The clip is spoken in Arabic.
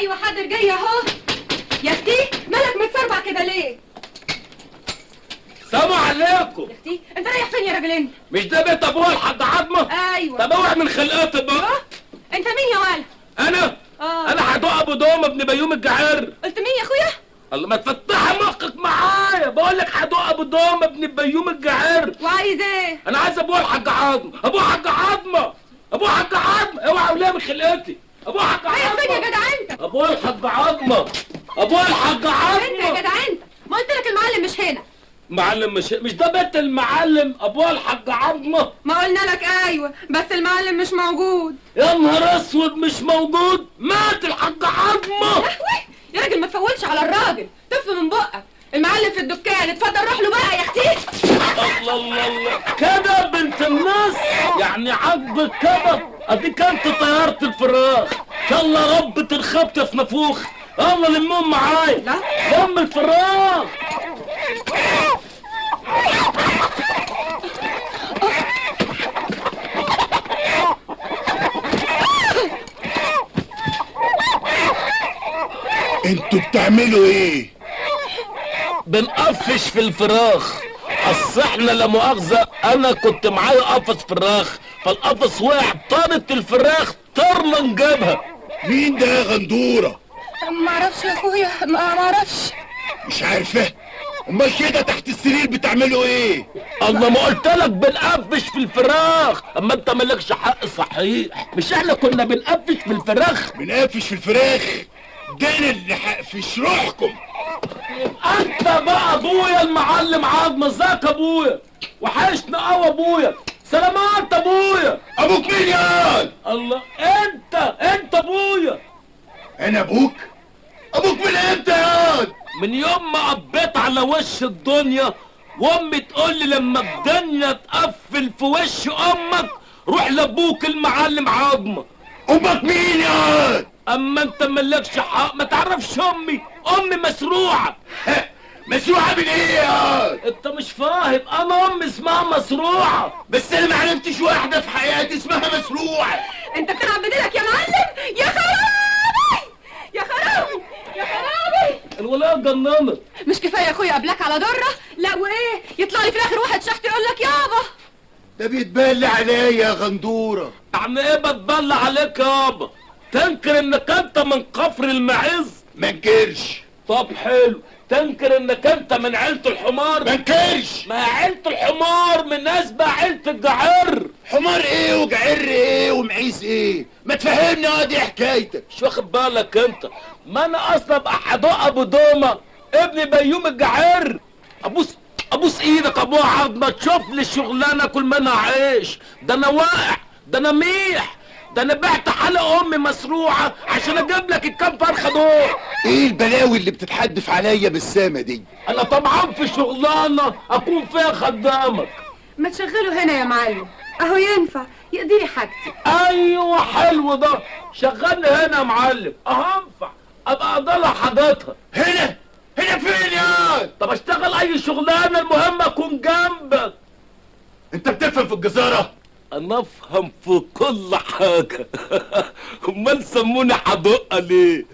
ايوه حاضر جايه اهو. يا اختي مالك متسربع كده ليه؟ سلام عليكم. يا اختي انت رايح فين يا راجل انت؟ مش ده بيت ابويا الحاج عظمه؟ ايوه. طب اوعى من خلقتي بقى. انت مين يا ولا؟ انا انا هدوق ابو دوم ابن بيوم الجعير. قلت مين يا اخويا؟ الله ما تفتحي مخك معايا، بقول لك هدوق ابو دوم ابن بيوم الجعير. وعايز ايه؟ انا عايز ابويا الحاج عظمه، ابويا الحاج عظمه، ابويا الحاج عظمه، اوعى ولا من خلقتي. ابويا الحاج رايح عظمه. فين يا جدع انت؟ ابويا الحاج عظمه، ابويا الحاج عظمه. انت يا جدع انت، ما قلت لك المعلم مش هنا. معلم مش ده بيت المعلم ابويا الحاج عظمه؟ ما قلنا لك ايوه بس المعلم مش موجود. يا نهار اسود مش موجود؟ مات الحاج عظمه. يا راجل ما تفولش على الراجل، طف من بقك. المعلم في الدكان، اتفضل روح له بقى يا اختي. الله الله الله كده بنت الناس، يعني عاجبك كده؟ اديك انت طيارة الفراخ، يلا رب تنخبط في نافوخ. يلا لمهم معايا. لا لم الفراخ. انتوا بتعملوا ايه؟ بنقفش في الفراخ. اصل احنا لا مؤاخذة انا كنت معايا قفص فراخ، فالقفص وقع، طارت الفراخ طرنا نجيبها. مين ده يا غندورة؟ ما اعرفش يا اخويا، ما اعرفش. مش عارفة؟ امال كده تحت السرير بتعملوا ايه؟ الله ما قلت لك بنقفش في الفراخ، اما انت مالكش حق صحيح. مش احنا كنا بنقفش في الفراخ؟ بنقفش في الفراخ؟ ده انا اللي هقفش روحكم. انت بقى ابويا المعلم عظمه. ازيك يا ابويا؟ وحشنا قوي ابويا. سلامات ابويا. ابوك مين يا؟ الله انت ابويا. انا ابوك؟ ابوك من امتى يا؟ من يوم ما قبيت على وش الدنيا، وامي تقول لي لما الدنيا تقفل في وش امك روح لابوك المعلم عظمه. امك مين يا؟ اما انت مالكش حق، ما تعرفش امي مسروعه. مسروعة من ايه يا؟ انت مش فاهم، انا امي اسمها مسروعه. بس انا ما علمتش واحدة في حياتي اسمها مسروعة. انت بتلعب بديلك يا معلم؟ يا خرابي يا خرابي يا خرابي. الولايه جننت. مش كفايه يا اخويا قبلك على ضره؟ لا وايه؟ يطلع لي في الاخر واحد شحت يقول لك يابا. ده بيتبلى عليا يا غندورة. يعني ايه بتبلى عليك يابا؟ تنكر انك انت من كفر المعز؟ ما انكرش. طب حلو. تنكر انك انت من عيلة الحمار؟ ما انكرش. ما عيلة الحمار من ناس بقى عيلة الجعر. حمار ايه وجعر ايه ومعيز ايه؟ ما تفهمني اه دي حكايتك. مش واخد بالك انت؟ ما انا اصلا ابقى حدوق ابو دومه ابن بيوم الجعر. ابوس ايدك ابويا عظمه، تشوف لي شغلانه كل ما انا عايش. ده انا واقع، ده انا ميح، ده انا بعت حلق امي مسروعه عشان اجيب لك الكام فرخه دول. ايه البلاوي اللي بتتحدف عليا بالسامه دي؟ انا طبعا في شغلانه اكون فيها خدامك. ما تشغله هنا يا معلم، اهو ينفع يقضي لي حاجتي. ايوه حلو ده، شغلني هنا يا معلم. اهنفع ابقى اضلع حاجاتها. هنا فين يا؟ طب اشتغل اي شغلانه، المهم اكون جنبك. انت بتفهم في الجزاره؟ انا افهم في كل حاجه. امال سموني حدقه ليه؟